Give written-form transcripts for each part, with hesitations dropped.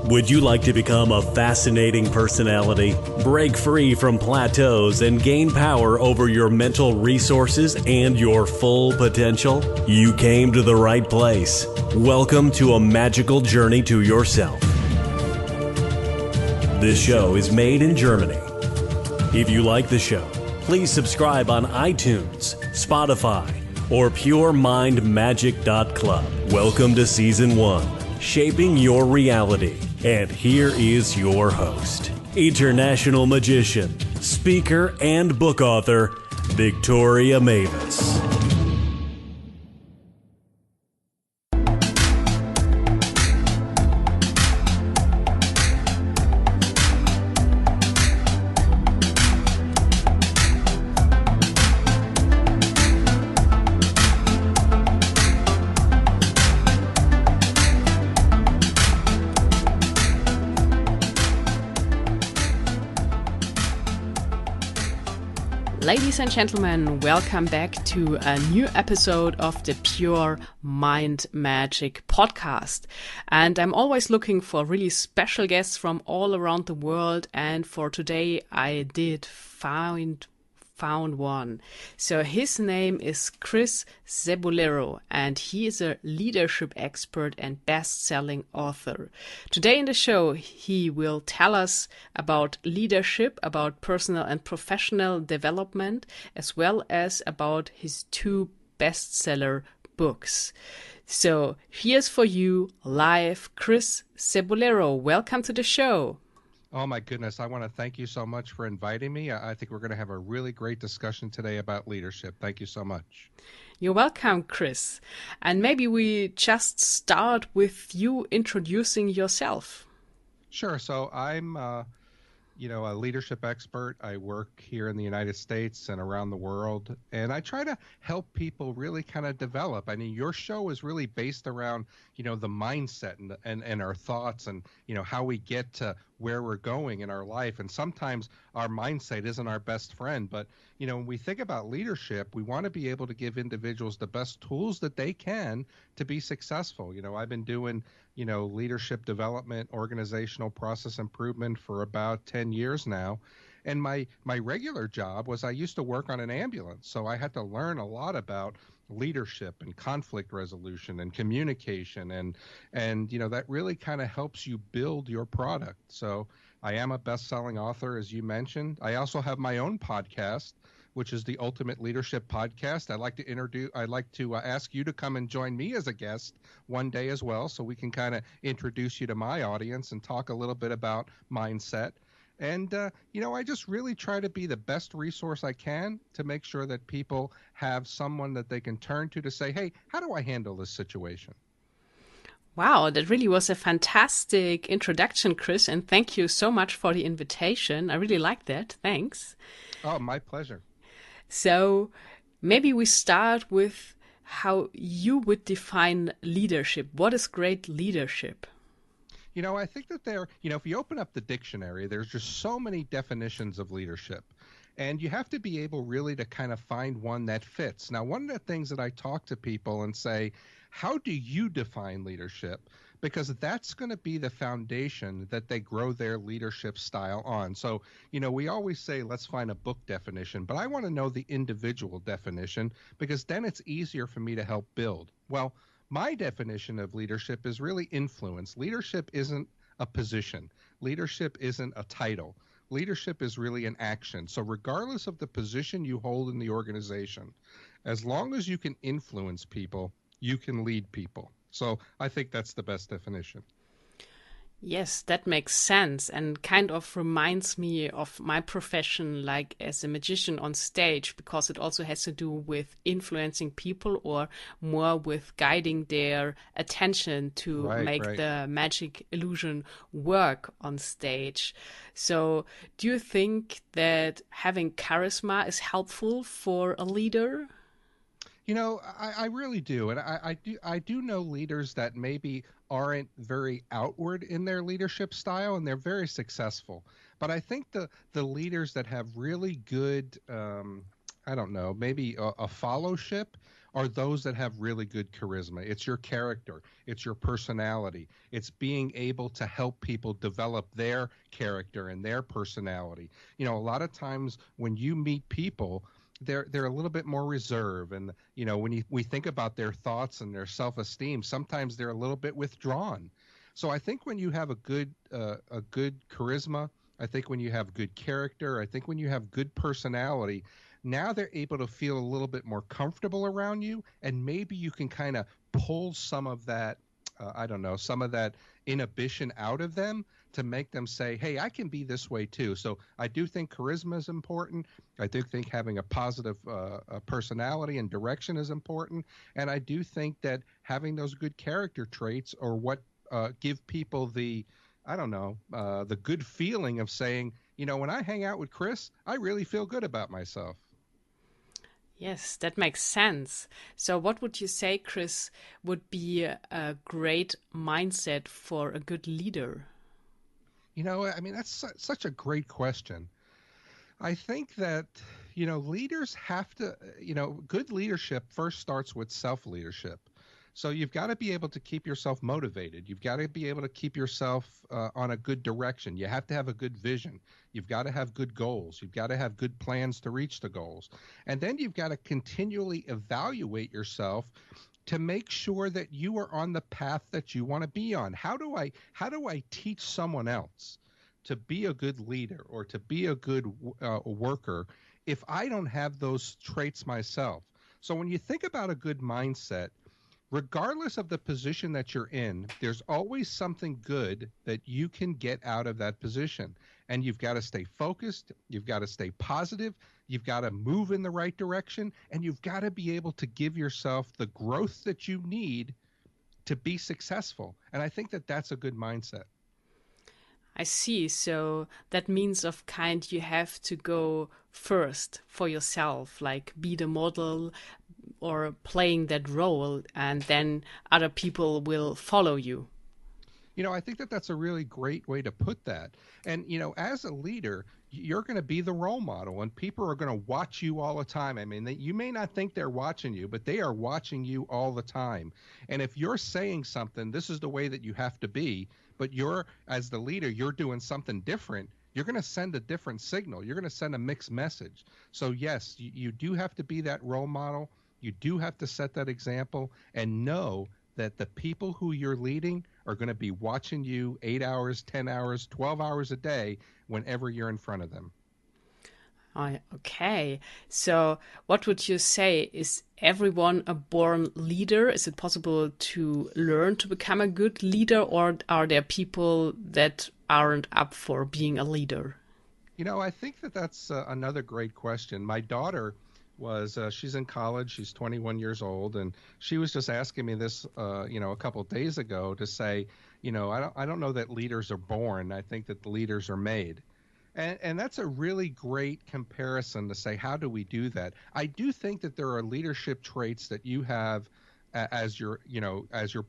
Would you like to become a fascinating personality, break free from plateaus, and gain power over your mental resources and your full potential? You came to the right place. Welcome to a magical journey to yourself. This show is made in Germany. If you like the show, please subscribe on iTunes, Spotify, or puremindmagic.club. Welcome to Season 1, Shaping Your Reality. And here is your host, international magician, speaker, and book author, Victoria Mavis. Ladies and gentlemen, welcome back to a new episode of the Pure Mind Magic podcast. And I'm always looking for really special guests from all around the world. And for today, I did found one. So his name is Chris Cebollero, and he is a leadership expert and best-selling author. Today in the show, he will tell us about leadership, about personal and professional development, as well as about his 2 bestseller books. So here's for you live, Chris Cebollero. Welcome to the show. Oh, my goodness. I want to thank you so much for inviting me. I think we're going to have a really great discussion today about leadership. Thank you so much. You're welcome, Chris. And maybe we just start with you introducing yourself. Sure. So I'm, a leadership expert. I work here in the United States and around the world, and I try to help people really kind of develop. I mean, your show is really based around, the mindset and our thoughts and, how we get to where we're going in our life. And sometimes our mindset isn't our best friend. But, when we think about leadership, we want to be able to give individuals the best tools that they can to be successful. I've been doing, leadership development, organizational process improvement for about 10 years now. And my regular job was I used to work on an ambulance. So I had to learn a lot about leadership and conflict resolution and communication. And that really kind of helps you build your product. So I am a best-selling author, as you mentioned. I also have my own podcast, which is the Ultimate Leadership Podcast. I'd like to ask you to come and join me as a guest one day as well, so we can kind of introduce you to my audience and talk a little bit about mindset. And, I just really try to be the best resource I can to make sure that people have someone that they can turn to say, hey, how do I handle this situation? Wow, that really was a fantastic introduction, Chris, and thank you so much for the invitation. I really like that. Thanks. Oh, my pleasure. So maybe we start with how you would define leadership. What is great leadership? I think that if you open up the dictionary, there's just so many definitions of leadership. And you have to be able really to kind of find one that fits. Now, one of the things that I talk to people and say, how do you define leadership? Because that's going to be the foundation that they grow their leadership style on. So, we always say, let's find a book definition, but I want to know the individual definition because then it's easier for me to help build. Well, my definition of leadership is really influence. Leadership isn't a position. Leadership isn't a title. Leadership is really an action. So regardless of the position you hold in the organization, as long as you can influence people, you can lead people. So I think that's the best definition. Yes, that makes sense and kind of reminds me of my profession, like as a magician on stage, because it also has to do with influencing people or more with guiding their attention to make the magic illusion work on stage. So do you think that having charisma is helpful for a leader? I really do. And I do know leaders that maybe aren't very outward in their leadership style, and they're very successful. But I think the leaders that have really good, maybe a fellowship are those that have really good charisma. It's your character. It's your personality. It's being able to help people develop their character and their personality. A lot of times when you meet people, they're a little bit more reserved, and when we think about their thoughts and their self-esteem, sometimes they're a little bit withdrawn. So I think when you have a good charisma, I think when you have good character, I think when you have good personality, now they're able to feel a little bit more comfortable around you, and maybe you can kind of pull some of that, some of that inhibition out of them to make them say, hey, I can be this way too. So I do think charisma is important. I do think having a positive personality and direction is important. And I do think that having those good character traits or what give people the good feeling of saying, when I hang out with Chris, I really feel good about myself. Yes, that makes sense. So what would you say, Chris, would be a great mindset for a good leader? That's such a great question. I think that, leaders have to, good leadership first starts with self-leadership. So you've got to be able to keep yourself motivated. You've got to be able to keep yourself on a good direction. You have to have a good vision. You've got to have good goals. You've got to have good plans to reach the goals. And then you've got to continually evaluate yourself to make sure that you are on the path that you want to be on. How do I teach someone else to be a good leader or to be a good worker if I don't have those traits myself? So when you think about a good mindset, regardless of the position that you're in, there's always something good that you can get out of that position. And you've got to stay focused. You've got to stay positive. You've got to move in the right direction. And you've got to be able to give yourself the growth that you need to be successful. And I think that that's a good mindset. I see. So that means you have to go first for yourself, like be the model or playing that role, and then other people will follow you. I think that that's a really great way to put that. And, as a leader, you're going to be the role model, and people are going to watch you all the time. I mean, you may not think they're watching you, but they are watching you all the time. And if you're saying something, this is the way that you have to be, but as the leader, you're doing something different, you're going to send a different signal. You're going to send a mixed message. So yes, you do have to be that role model. You do have to set that example and know that the people who you're leading are going to be watching you 8 hours, 10 hours, 12 hours a day whenever you're in front of them. Okay. So what would you say? Is everyone a born leader? Is it possible to learn to become a good leader, or are there people that aren't up for being a leader? I think that that's another great question. My daughter she's in college. She's 21 years old, and she was just asking me this, a couple of days ago to say, I don't know that leaders are born. I think that the leaders are made. And that's a really great comparison to say, how do we do that? I do think that there are leadership traits that you have as you're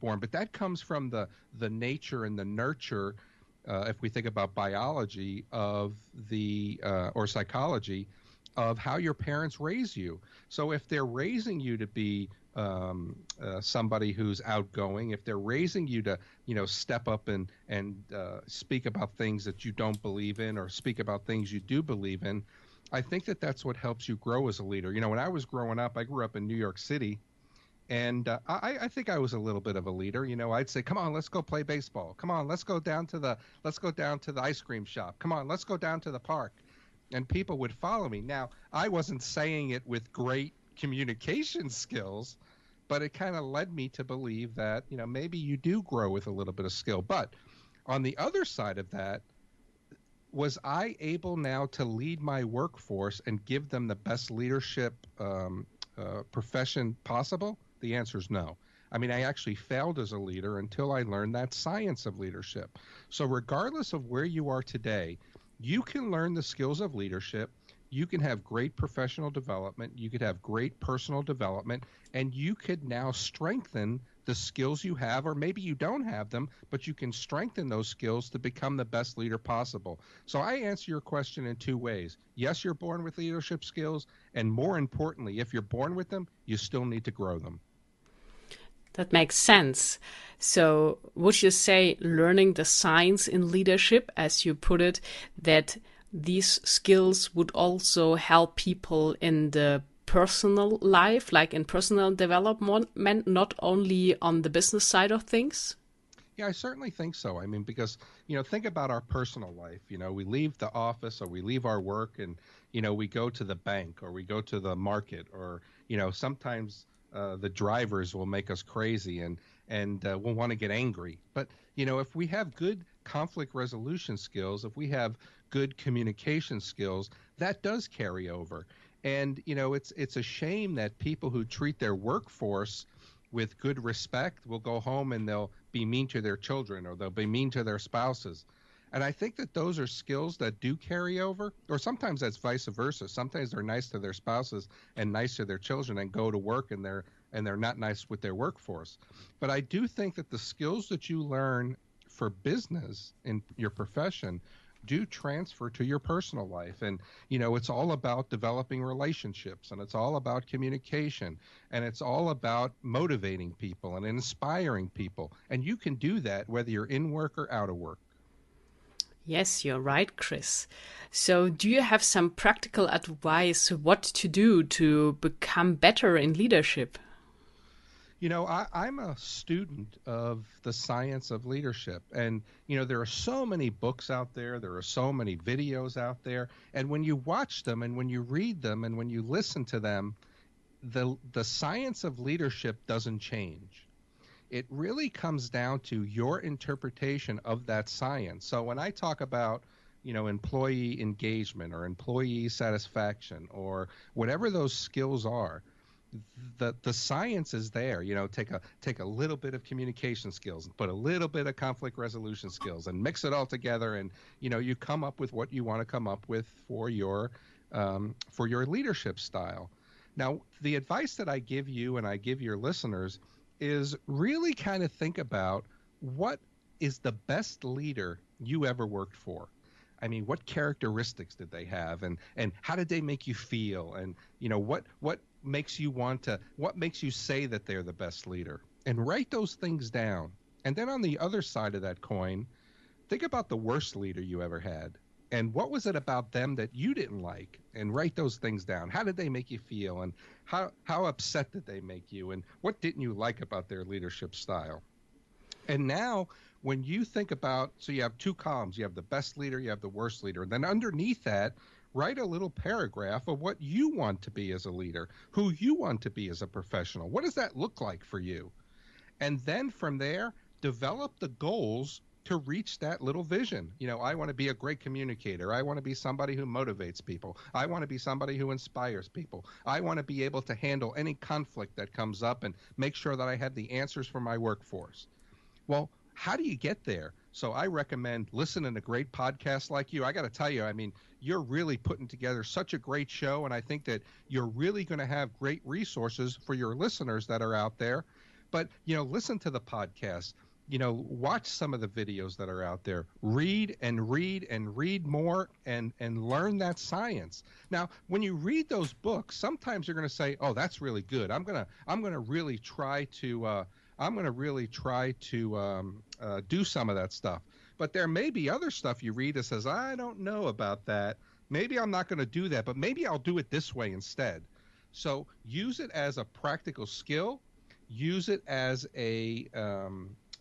born, but that comes from the nature and the nurture, if we think about biology of or psychology, of how your parents raise you. So if they're raising you to be somebody who's outgoing, if they're raising you to, step up and speak about things that you don't believe in or speak about things you do believe in, I think that that's what helps you grow as a leader. When I was growing up, I grew up in New York City, and I think I was a little bit of a leader. I'd say, come on, let's go play baseball. Come on, let's go down to the ice cream shop. Come on, let's go down to the park. And people would follow me. Now, I wasn't saying it with great communication skills, but it kind of led me to believe that, maybe you do grow with a little bit of skill. But on the other side of that, was I able now to lead my workforce and give them the best leadership profession possible? The answer is no. I mean, I actually failed as a leader until I learned that science of leadership. So regardless of where you are today, you can learn the skills of leadership. You can have great professional development. You could have great personal development, and you could now strengthen the skills you have, or maybe you don't have them, but you can strengthen those skills to become the best leader possible. So I answer your question in two ways. Yes, you're born with leadership skills, and more importantly, if you're born with them, you still need to grow them. That makes sense. So would you say learning the science in leadership, as you put it, that these skills would also help people in the personal life, like in personal development, not only on the business side of things? Yeah, I certainly think so. I mean, because, think about our personal life. We leave the office or we leave our work and, we go to the bank or we go to the market or, sometimes the drivers will make us crazy and we'll want to get angry. But, if we have good conflict resolution skills, if we have good communication skills, that does carry over. And, it's a shame that people who treat their workforce with good respect will go home and they'll be mean to their children or they'll be mean to their spouses. And I think that those are skills that do carry over, or sometimes that's vice versa. Sometimes they're nice to their spouses and nice to their children and go to work and they're not nice with their workforce. But I do think that the skills that you learn for business in your profession do transfer to your personal life. And, it's all about developing relationships and it's all about communication and it's all about motivating people and inspiring people. And you can do that whether you're in work or out of work. Yes, you're right, Chris. So do you have some practical advice what to do to become better in leadership? I'm a student of the science of leadership. And, there are so many books out there. There are so many videos out there. And when you watch them and when you read them and when you listen to them, the science of leadership doesn't change. It really comes down to your interpretation of that science. So when I talk about, employee engagement or employee satisfaction or whatever those skills are, the science is there. Take a little bit of communication skills and put a little bit of conflict resolution skills and mix it all together, and you come up with what you want to come up with for your leadership style. Now, the advice that I give you and I give your listeners is really kind of think about what is the best leader you ever worked for. I mean, what characteristics did they have, and how did they make you feel, and what makes you say that they're the best leader, and write those things down. And then on the other side of that coin, think about the worst leader you ever had, and what was it about them that you didn't like, and write those things down. How did they make you feel, and how upset did they make you, and what didn't you like about their leadership style? And now when you think about, so you have two columns, you have the best leader, you have the worst leader, and then underneath that, write a little paragraph of what you want to be as a leader, who you want to be as a professional. What does that look like for you? And then from there, develop the goals to reach that little vision. I want to be a great communicator. I want to be somebody who motivates people. I want to be somebody who inspires people. I want to be able to handle any conflict that comes up and make sure that I have the answers for my workforce. Well, how do you get there? So I recommend listening to great podcasts like you. I got to tell you, I mean, you're really putting together such a great show, and I think that you're really going to have great resources for your listeners that are out there. But, listen to the podcast. Watch some of the videos that are out there. Read and read and read more and learn that science. Now, when you read those books, sometimes you're going to say, "Oh, that's really good. I'm going to really try to do some of that stuff." But there may be other stuff you read that says, "I don't know about that. Maybe I'm not going to do that, but maybe I'll do it this way instead." So use it as a practical skill. Use it as a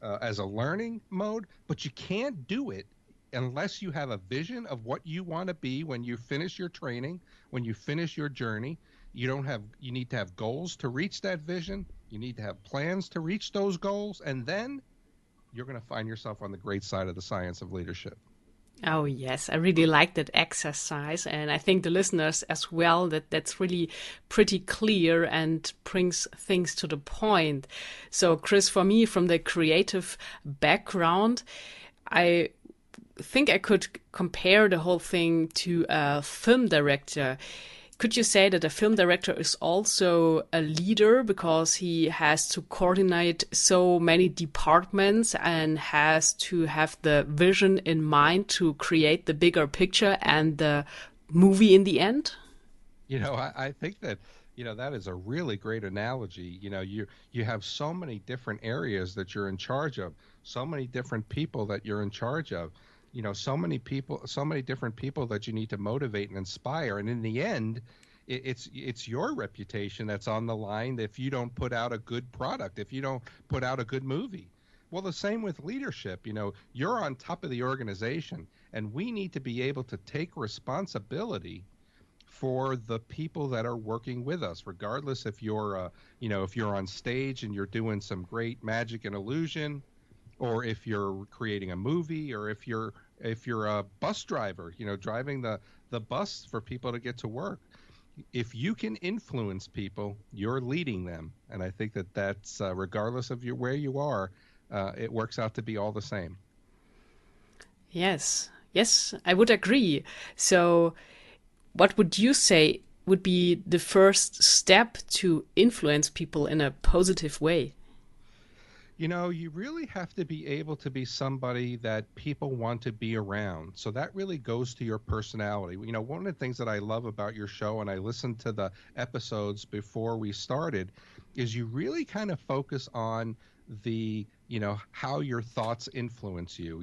learning mode, but you can't do it unless you have a vision of what you want to be when you finish your training, when you finish your journey. You need to have goals to reach that vision. You need to have plans to reach those goals, and then you're going to find yourself on the great side of the science of leadership. Oh, yes. I really like that exercise. And I think the listeners as well, that's really pretty clear and brings things to the point. So, Chris, for me, from the creative background, I think I could compare the whole thing to a film director. Could you say that a film director is also a leader because he has to coordinate so many departments and has to have the vision in mind to create the bigger picture and the movie in the end? I think that, that is a really great analogy. You have so many different areas that you're in charge of, so many different people that you're in charge of, so many people, so many different people that you need to motivate and inspire. And in the end, it's your reputation that's on the line if you don't put out a good product, if you don't put out a good movie. Well, the same with leadership. You're on top of the organization, and we need to be able to take responsibility for the people that are working with us, regardless if you're, if you're on stage and you're doing some great magic and illusion, or if you're creating a movie, or if you're a bus driver, driving the bus for people to get to work. If you can influence people, you're leading them, and I think that's regardless of where you are, it works out to be all the same. Yes, I would agree. So what would you say would be the first step to influence people in a positive way? You really have to be able to be somebody that people want to be around. So that really goes to your personality. One of the things that I love about your show, and I listened to the episodes before we started, is you really kind of focus on the how your thoughts influence you,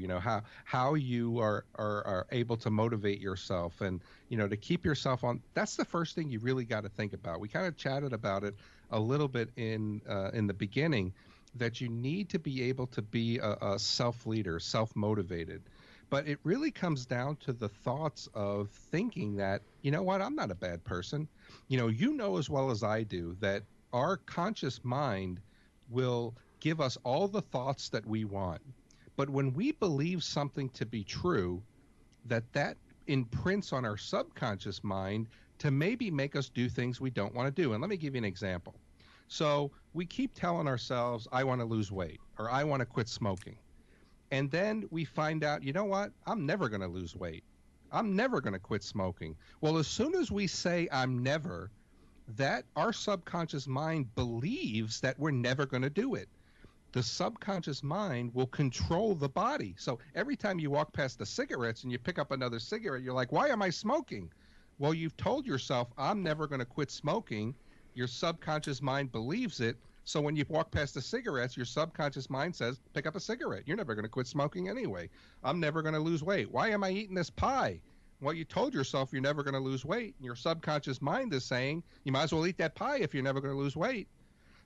how you are able to motivate yourself, and to keep yourself on. That's the first thing you really got to think about. We kind of chatted about it a little bit in the beginning, that you need to be able to be a self-leader, self-motivated. But it really comes down to the thoughts of thinking that, I'm not a bad person. As well as I do that our conscious mind will give us all the thoughts that we want. But when we believe something to be true, that imprints on our subconscious mind to maybe make us do things we don't want to do. And let me give you an example. So we keep telling ourselves, I want to lose weight, or I want to quit smoking. And then we find out, I'm never going to lose weight. I'm never going to quit smoking. Well, as soon as we say I'm never, that our subconscious mind believes that we're never going to do it. The subconscious mind will control the body. So every time you walk past the cigarettes and you pick up another cigarette, you're like, why am I smoking? Well, you've told yourself, I'm never going to quit smoking. Your subconscious mind believes it. So when you walk past the cigarettes, your subconscious mind says, pick up a cigarette. You're never going to quit smoking anyway. I'm never going to lose weight. Why am I eating this pie? Well, you told yourself you're never going to lose weight. And your subconscious mind is saying, you might as well eat that pie if you're never going to lose weight.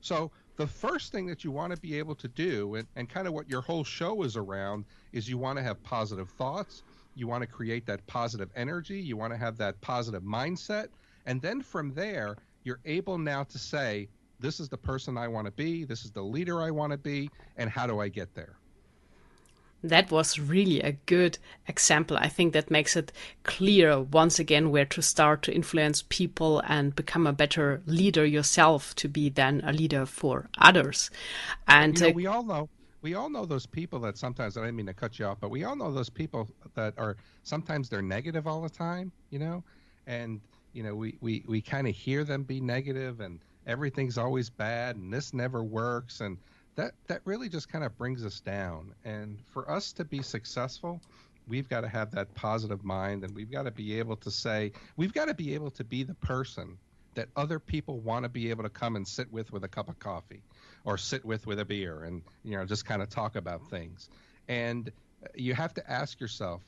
So the first thing that you want to be able to do, and kind of what your whole show is around, is you want to have positive thoughts. You want to create that positive energy. You want to have that positive mindset. And then from there, you're able now to say, this is the person I want to be. This is the leader I want to be. And how do I get there? That was really a good example. I think that makes it clear once again where to start to influence people and become a better leader yourself, to be then a leader for others. And we all know those people that sometimes, I didn't mean to cut you off, but we all know those people that are sometimes they're negative all the time, and we kind of hear them be negative, and everything's always bad, and this never works, and that really just kind of brings us down. And for us to be successful, we've got to have that positive mind, and we've got to be able to say, we've got to be able to be the person that other people want to be able to come and sit with a cup of coffee, or sit with a beer, and just kind of talk about things. And you have to ask yourself,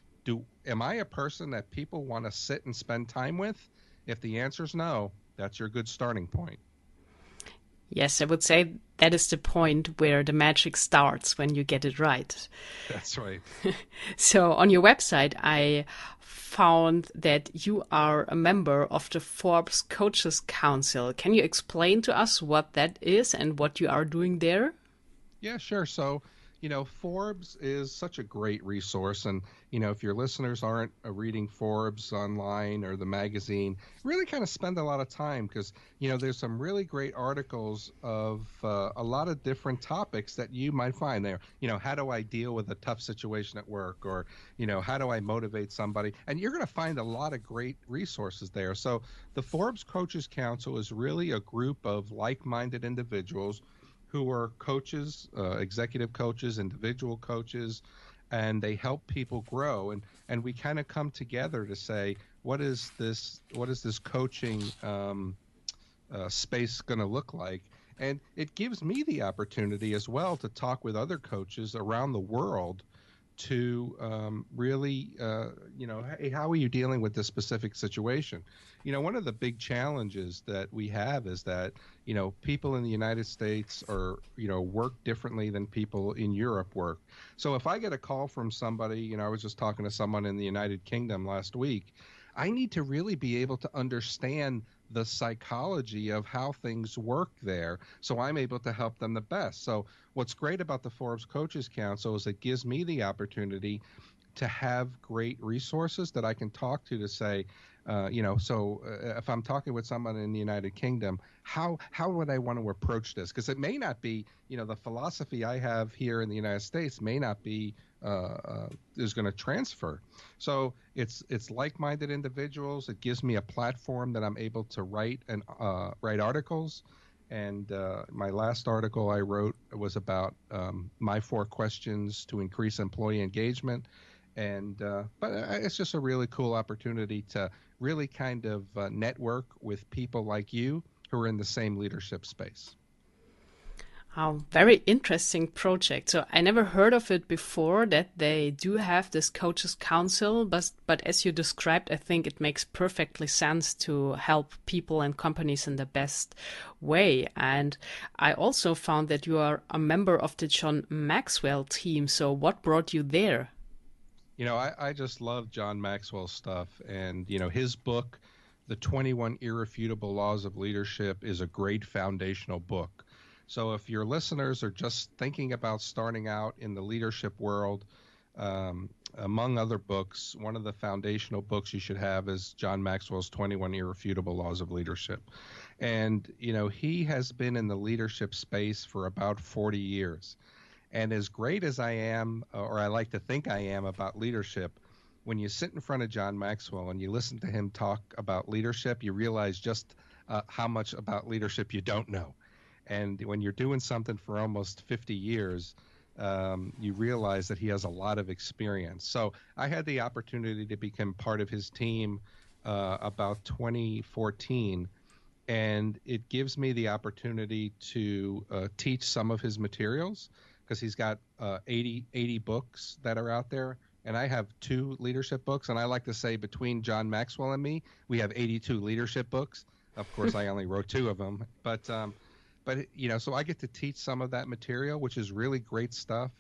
am I a person that people want to sit and spend time with? If the answer is no, that's your good starting point. Yes, I would say that is the point where the magic starts, when you get it right. That's right. So on your website, I found that you are a member of the Forbes Coaches Council. Can you explain to us what that is and what you are doing there? Yeah, sure. So, Forbes is such a great resource. And, if your listeners aren't reading Forbes online or the magazine, really kind of spend a lot of time because, there's some really great articles of a lot of different topics that you might find there. How do I deal with a tough situation at work? Or, how do I motivate somebody? And you're going to find a lot of great resources there. So the Forbes Coaches Council is really a group of like-minded individuals who are coaches, executive coaches, individual coaches, and they help people grow. And we kind of come together to say, what is this coaching space going to look like? And it gives me the opportunity as well to talk with other coaches around the world to really, hey, how are you dealing with this specific situation? One of the big challenges that we have is that, people in the United States are, work differently than people in Europe work. So if I get a call from somebody, I was just talking to someone in the United Kingdom last week, I need to really be able to understand the psychology of how things work there so I'm able to help them the best. So what's great about the Forbes Coaches Council is it gives me the opportunity to have great resources that I can talk to say, if I'm talking with someone in the United Kingdom, how would I want to approach this? Because it may not be, the philosophy I have here in the United States may not be is going to transfer. So it's like-minded individuals. It gives me a platform that I'm able to write articles. And my last article I wrote was about my 4 questions to increase employee engagement. And but it's just a really cool opportunity to really kind of network with people like you who are in the same leadership space. Oh, very interesting project. So I never heard of it before, that they do have this coaches council, but as you described, I think it makes perfectly sense to help people and companies in the best way. And I also found that you are a member of the John Maxwell team. So what brought you there? I just love John Maxwell's stuff, and his book, The 21 Irrefutable Laws of Leadership, is a great foundational book. So if your listeners are just thinking about starting out in the leadership world, among other books, one of the foundational books you should have is John Maxwell's 21 Irrefutable Laws of Leadership. And, he has been in the leadership space for about 40 years. And as great as I am, or I like to think I am about leadership, when you sit in front of John Maxwell and you listen to him talk about leadership, you realize just how much about leadership you don't know. And when you're doing something for almost 50 years, you realize that he has a lot of experience. So I had the opportunity to become part of his team about 2014, and it gives me the opportunity to teach some of his materials, because he's got 80 books that are out there, and I have 2 leadership books. And I like to say between John Maxwell and me, we have 82 leadership books. Of course, I only wrote 2 of them, but so I get to teach some of that material, which is really great stuff.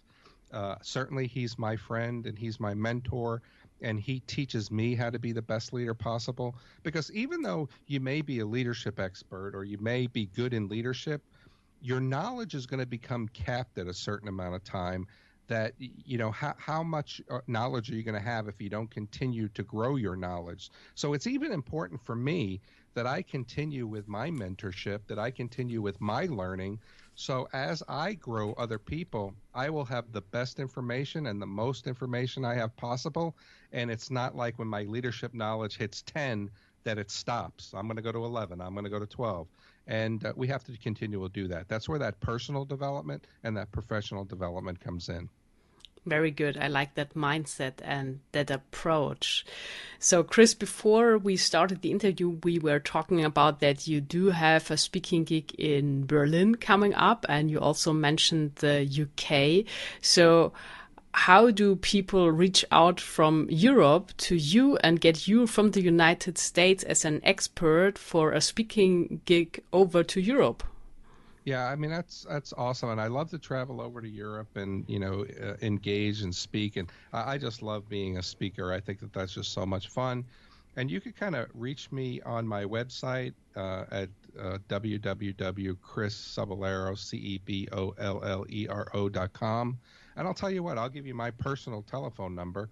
Certainly, he's my friend and he's my mentor, and he teaches me how to be the best leader possible. Because even though you may be a leadership expert or you may be good in leadership, your knowledge is going to become capped at a certain amount of time. That, how much knowledge are you going to have if you don't continue to grow your knowledge? So it's even important for me that I continue with my mentorship, that I continue with my learning. So as I grow other people, I will have the best information and the most information I have possible. And it's not like when my leadership knowledge hits 10 that it stops. I'm going to go to 11. I'm going to go to 12. And we have to continue to do that. That's where that personal development and that professional development comes in. Very good. I like that mindset and that approach. So, Chris, before we started the interview, we were talking about that you do have a speaking gig in Berlin coming up, and you also mentioned the UK. So, how do people reach out from Europe to you and get you from the United States as an expert for a speaking gig over to Europe? Yeah, I mean, that's awesome. And I love to travel over to Europe and, engage and speak. And I just love being a speaker. I think that that's just so much fun. And you can kind of reach me on my website at www.chriscebollero.com. And I'll tell you what, I'll give you my personal telephone number,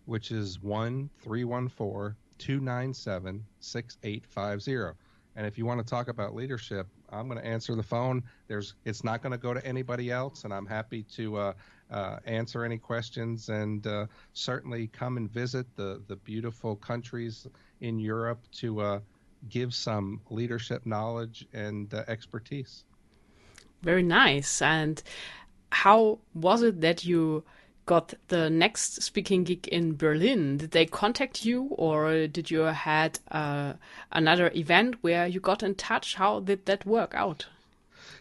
which is 1-314-297-6850. And if you want to talk about leadership, I'm going to answer the phone. It's not going to go to anybody else, and I'm happy to answer any questions, and certainly come and visit the beautiful countries in Europe to give some leadership knowledge and expertise. Very nice. And how was it that you got the next speaking gig in Berlin? Did they contact you, or did you had another event where you got in touch? How did that work out?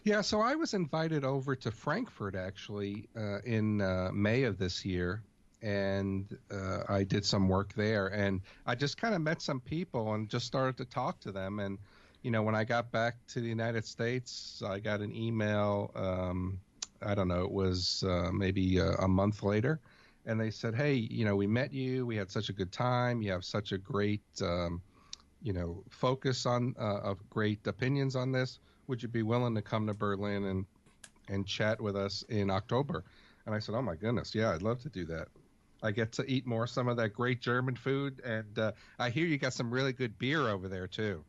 Yeah, so I was invited over to Frankfurt actually in May of this year, and I did some work there, and I just kind of met some people and just started to talk to them. And when I got back to the United States, I got an email. I don't know, it was maybe a month later, and they said, hey, we met you. We had such a good time. You have such a great, focus on of great opinions on this. Would you be willing to come to Berlin and chat with us in October? And I said, oh my goodness, yeah, I'd love to do that. I get to eat some of that great German food, and I hear you got some really good beer over there too.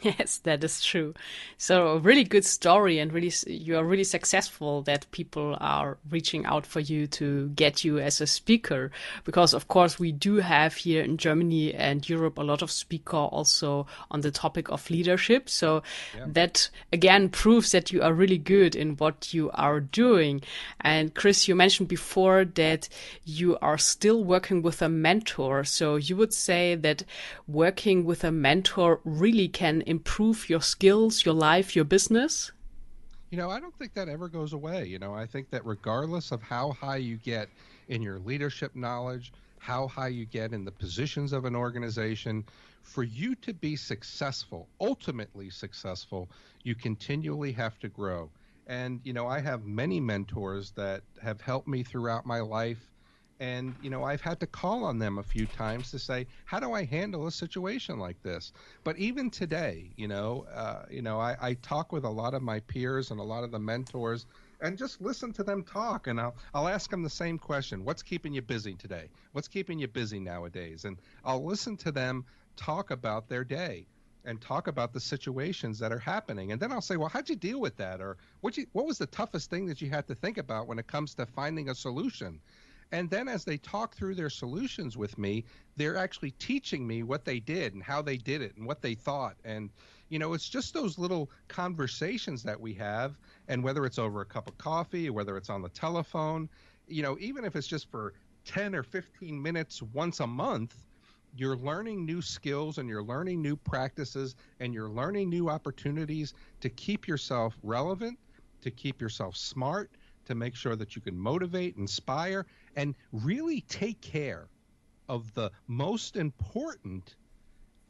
Yes, that is true. So a really good story, and really you are really successful that people are reaching out for you to get you as a speaker, because of course we do have here in Germany and Europe a lot of speaker also on the topic of leadership. So that again proves that you are really good in what you are doing. And Chris, you mentioned before that you are still working with a mentor. So you would say that working with a mentor really can improve your skills, your life, your business? I don't think that ever goes away. I think that regardless of how high you get in your leadership knowledge, how high you get in the positions of an organization, for you to be successful, ultimately successful, you continually have to grow. And, I have many mentors that have helped me throughout my life. And, I've had to call on them a few times to say, how do I handle a situation like this? But even today, I talk with a lot of my peers and a lot of the mentors and just listen to them talk. And I'll ask them the same question. What's keeping you busy today? What's keeping you busy nowadays? And I'll listen to them talk about their day and talk about the situations that are happening. And then I'll say, well, how'd you deal with that? Or what was the toughest thing that you had to think about when it comes to finding a solution? And then as they talk through their solutions with me, they're actually teaching me what they did and how they did it and what they thought. And, it's just those little conversations that we have. And whether it's over a cup of coffee or whether it's on the telephone, even if it's just for 10 or 15 minutes once a month, you're learning new skills and you're learning new practices and you're learning new opportunities to keep yourself relevant, to keep yourself smart, to make sure that you can motivate, inspire, and really take care of the most important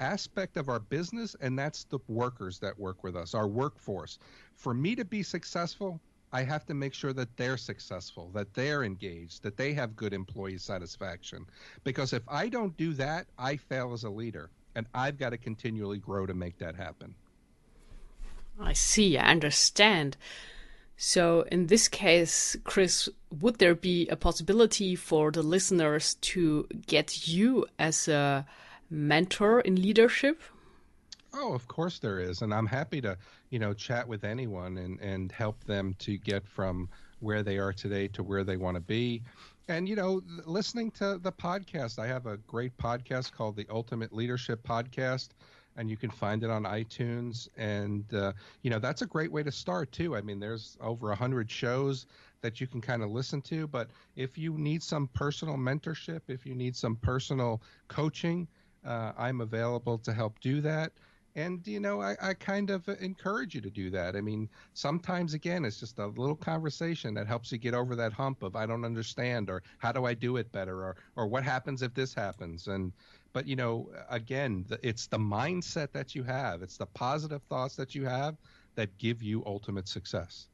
aspect of our business, and that's the workers that work with us, our workforce. For me to be successful, I have to make sure that they're successful, that they're engaged, that they have good employee satisfaction. Because if I don't do that, I fail as a leader, and I've got to continually grow to make that happen. I see, I understand. So in this case, Chris, would there be a possibility for the listeners to get you as a mentor in leadership? Oh, of course there is. And I'm happy to, chat with anyone and help them to get from where they are today to where they want to be. And, listening to the podcast, I have a great podcast called the Ultimate Leadership Podcast. And you can find it on iTunes. And, that's a great way to start, too. I mean, there's over 100 shows that you can kind of listen to. But if you need some personal mentorship, if you need some personal coaching, I'm available to help do that. And, I kind of encourage you to do that. I mean, sometimes, again, it's just a little conversation that helps you get over that hump of I don't understand, or how do I do it better, or what happens if this happens. But, again, it's the mindset that you have. It's the positive thoughts that you have that give you ultimate success.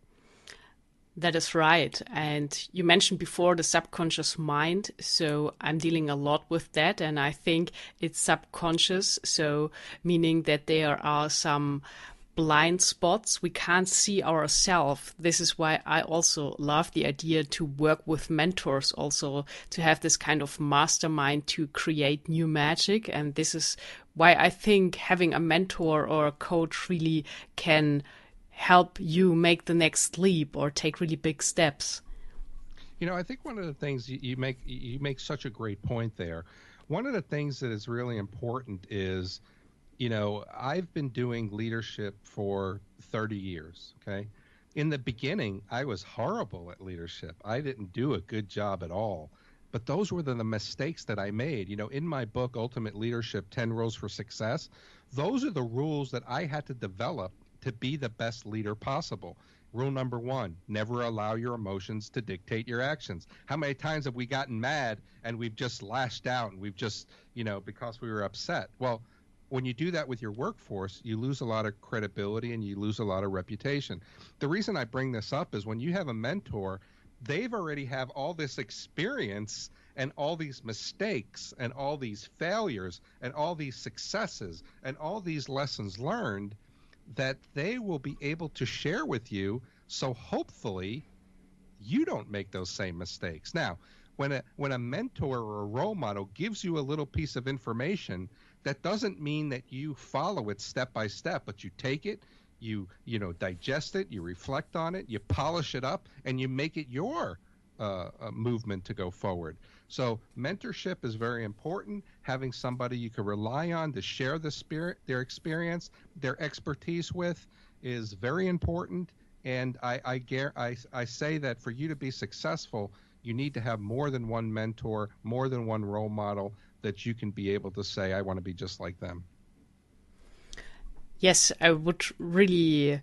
That is right. And you mentioned before the subconscious mind. So I'm dealing a lot with that. And I think it's subconscious. So meaning that there are some blind spots. We can't see ourselves. This is why I also love the idea to work with mentors, also to have this kind of mastermind to create new magic. And this is why I think having a mentor or a coach really can help you make the next leap or take really big steps. I think one of the things you make such a great point there. One of the things that is really important is, I've been doing leadership for 30 years, okay? In the beginning, I was horrible at leadership. I didn't do a good job at all. But those were the mistakes that I made. In my book, Ultimate Leadership, 10 Rules for Success, those are the rules that I had to develop to be the best leader possible. Rule number 1, never allow your emotions to dictate your actions. How many times have we gotten mad and we've just lashed out and we've just, because we were upset? Well, when you do that with your workforce, you lose a lot of credibility and you lose a lot of reputation. The reason I bring this up is when you have a mentor, they've already have all this experience and all these mistakes and all these failures and all these successes and all these lessons learned that they will be able to share with you. So hopefully you don't make those same mistakes. Now, when a mentor or a role model gives you a little piece of information, that doesn't mean that you follow it step by step, but you take it, you digest it, you reflect on it, you polish it up, and you make it your movement to go forward. So mentorship is very important. Having somebody you can rely on to share their experience, their expertise with is very important. And I say that for you to be successful, you need to have more than one mentor, more than one role model that you can be able to say, I want to be just like them. Yes, I would really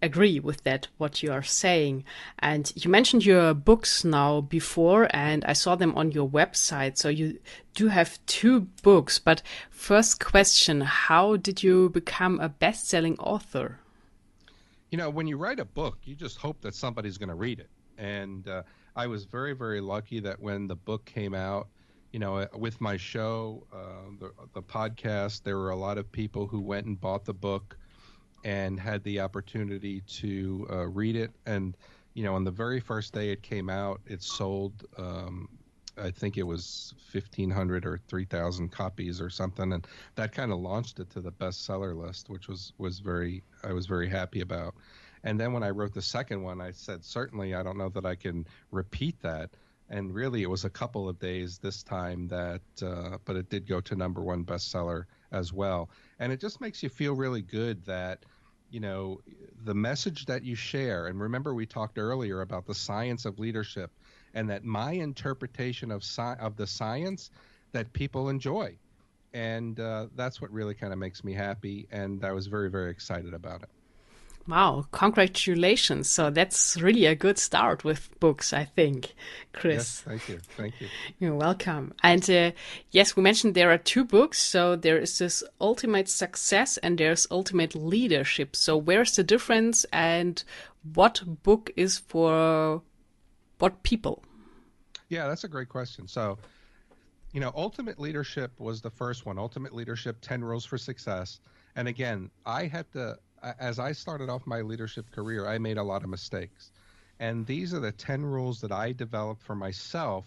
agree with that, what you are saying. And you mentioned your books now before, and I saw them on your website. So you do have 2 books. But first question, how did you become a best-selling author? When you write a book, you just hope that somebody's going to read it. And I was very, very lucky that when the book came out, with my show, the podcast, there were a lot of people who went and bought the book and had the opportunity to read it. And, on the very first day it came out, it sold, I think it was 1,500 or 3,000 copies or something. And that kind of launched it to the bestseller list, which I was very happy about. And then when I wrote the second one, I said, certainly, I don't know that I can repeat that. And really, it was a couple of days this time but it did go to #1 bestseller as well. And it just makes you feel really good that, the message that you share, and remember we talked earlier about the science of leadership, and that my interpretation of the science that people enjoy. And that's what really kind of makes me happy. And I was very, very excited about it. Wow, congratulations. So that's really a good start with books, I think, Chris. Yes, thank you. Thank you. You're welcome. And yes, we mentioned there are 2 books. So there is this Ultimate Success and there's Ultimate Leadership. So where's the difference and what book is for what people? Yeah, that's a great question. So, Ultimate Leadership was the first one, Ultimate Leadership, 10 Rules for Success. And again, as I started off my leadership career, I made a lot of mistakes. And these are the 10 rules that I developed for myself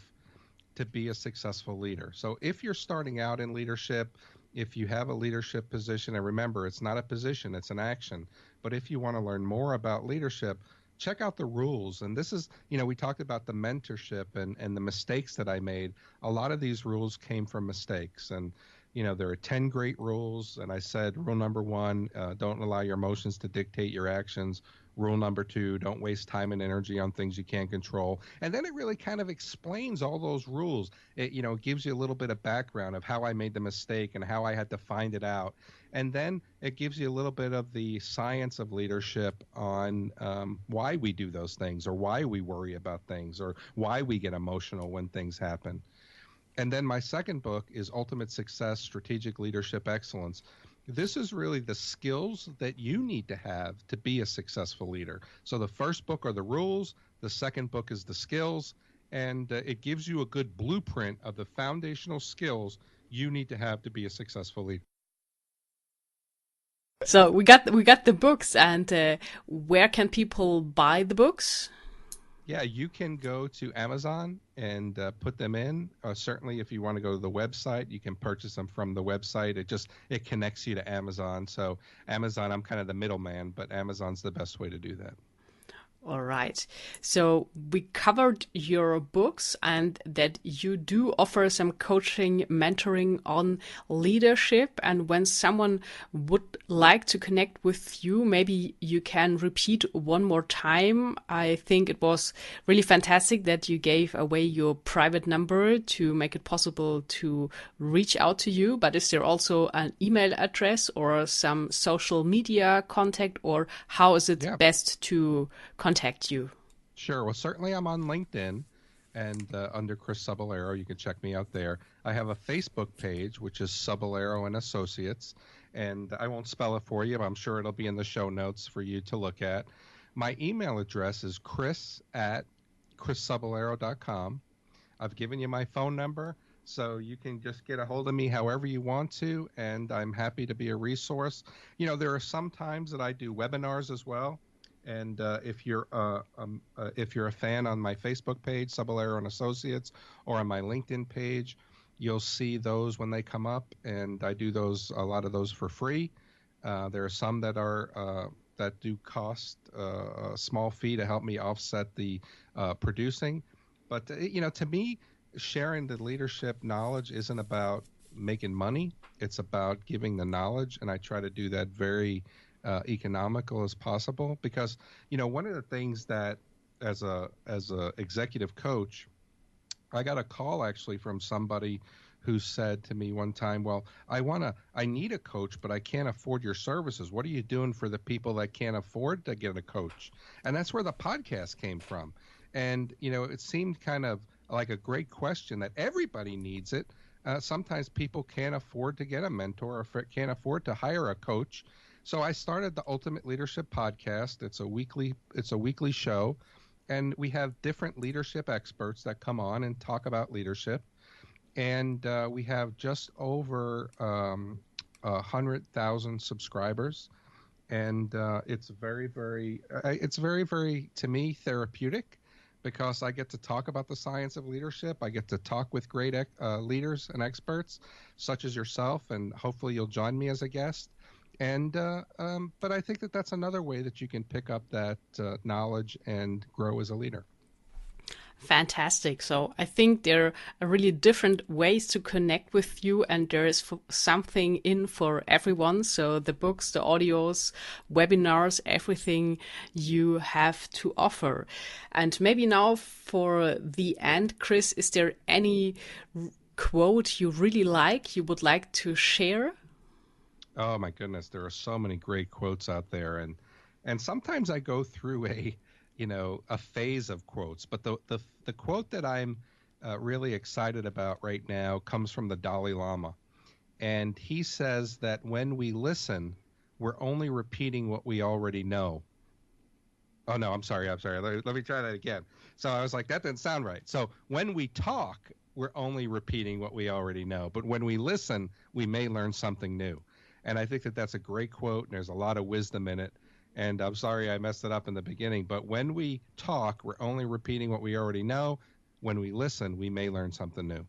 to be a successful leader. So if you're starting out in leadership, if you have a leadership position, and remember, it's not a position, it's an action. But if you want to learn more about leadership, check out the rules. And this is, we talked about the mentorship and the mistakes that I made. A lot of these rules came from mistakes. And there are 10 great rules. And I said, rule number 1, don't allow your emotions to dictate your actions. Rule number 2, don't waste time and energy on things you can't control. And then it really kind of explains all those rules. It, gives you a little bit of background of how I made the mistake and how I had to find it out. And then it gives you a little bit of the science of leadership on why we do those things, or why we worry about things, or why we get emotional when things happen. And then my second book is Ultimate Success, Strategic Leadership Excellence. This is really the skills that you need to have to be a successful leader. So the first book are the rules. The second book is the skills. And it gives you a good blueprint of the foundational skills you need to have to be a successful leader. So we got the books, and where can people buy the books? Yeah, you can go to Amazon and put them in. Certainly, if you want to go to the website, you can purchase them from the website. It connects you to Amazon. So Amazon, I'm kind of the middleman, but Amazon's the best way to do that. All right. So we covered your books and that you do offer some coaching, mentoring on leadership. And when someone would like to connect with you, maybe you can repeat one more time. I think it was really fantastic that you gave away your private number to make it possible to reach out to you. But is there also an email address or some social media contact, or how is it best to contact you? Sure. Well, certainly I'm on LinkedIn and under Chris Cebollero. You can check me out there. I have a Facebook page, which is Cebollero and Associates. And I won't spell it for you, but I'm sure it'll be in the show notes for you to look at. My email address is chris@chriscebollero.com. I've given you my phone number, so you can just get a hold of me however you want to, and I'm happy to be a resource. You know, there are some times that I do webinars as well. And if you're a fan on my Facebook page, Cebollero and Associates, or on my LinkedIn page, you'll see those when they come up. And I do a lot of those for free. There are some that do cost a small fee to help me offset the producing. But to me, sharing the leadership knowledge isn't about making money. It's about giving the knowledge, and I try to do that very economical as possible, because one of the things that as a executive coach, I got a call actually from somebody who said to me one time, well, I need a coach, but I can't afford your services. What are you doing for the people that can't afford to get a coach? And that's where the podcast came from. And it seemed kind of like a great question, that everybody needs it. Sometimes people can't afford to get a mentor or can't afford to hire a coach. So I started the Ultimate Leadership Podcast. It's a weekly show, and we have different leadership experts that come on and talk about leadership. And we have just over 100,000 subscribers, and it's very, very, to me, therapeutic, because I get to talk about the science of leadership. I get to talk with great leaders and experts, such as yourself, and hopefully you'll join me as a guest. And but I think that's another way that you can pick up that knowledge and grow as a leader. Fantastic. So I think there are really different ways to connect with you, and there is something in for everyone. So the books, the audios, webinars, everything you have to offer. And maybe now for the end, Chris, is there any quote you really like, you would like to share? Oh my goodness, there are so many great quotes out there, and sometimes I go through a phase of quotes. But the quote that I'm really excited about right now comes from the Dalai Lama, and he says that when we listen, we're only repeating what we already know. Oh no, I'm sorry. Let me try that again. So I was like, that didn't sound right. So when we talk, we're only repeating what we already know, but when we listen, we may learn something new. And I think that's a great quote, and there's a lot of wisdom in it. And I'm sorry I messed it up in the beginning, but when we talk, we're only repeating what we already know. When we listen, we may learn something new.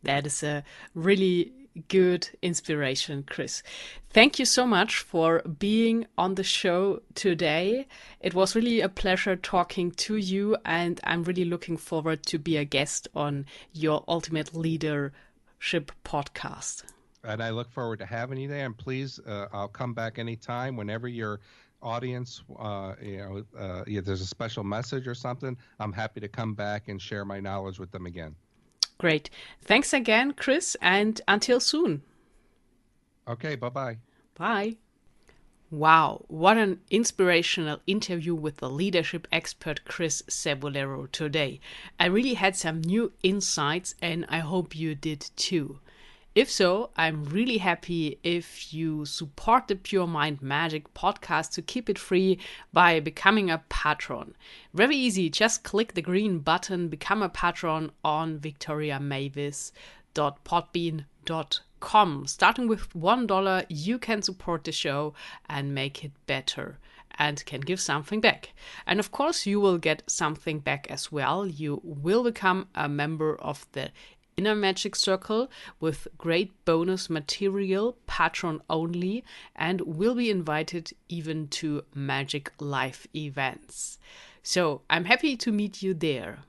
That is a really good inspiration, Chris. Thank you so much for being on the show today. It was really a pleasure talking to you, and I'm really looking forward to be a guest on your Ultimate Leadership podcast. And I look forward to having you there. And please, I'll come back anytime, whenever your audience, if there's a special message or something, I'm happy to come back and share my knowledge with them again. Great. Thanks again, Chris, and until soon. Okay, bye-bye. Bye. Wow, what an inspirational interview with the leadership expert Chris Cebollero today. I really had some new insights, and I hope you did too. If so, I'm really happy if you support the Pure Mind Magic podcast to keep it free by becoming a patron. Very easy, just click the green button, become a patron on victoriamavis.podbean.com. patron.com. Starting with $1, you can support the show and make it better and can give something back. And of course, you will get something back as well. You will become a member of the Inner Magic Circle with great bonus material, patron only, and will be invited even to Magic Live events. So I'm happy to meet you there.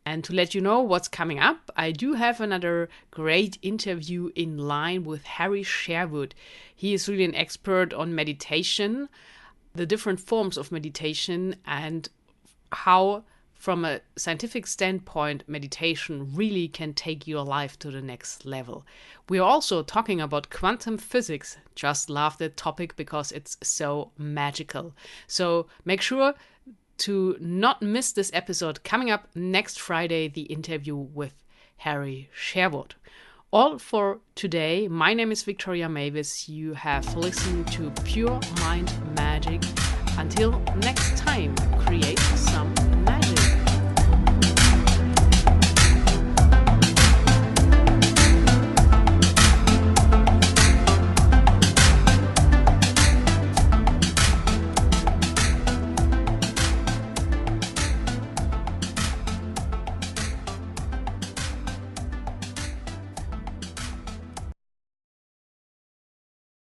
And to let you know what's coming up, I do have another great interview in line with Harry Sherwood. He is really an expert on meditation, the different forms of meditation, and how, from a scientific standpoint, meditation really can take your life to the next level. We are also talking about quantum physics. Just love that topic because it's so magical. So make sure to not miss this episode. Coming up next Friday, the interview with Harry Sherwood. All for today. My name is Victoria Mavis. You have listened to Pure Mind Magic. Until next time,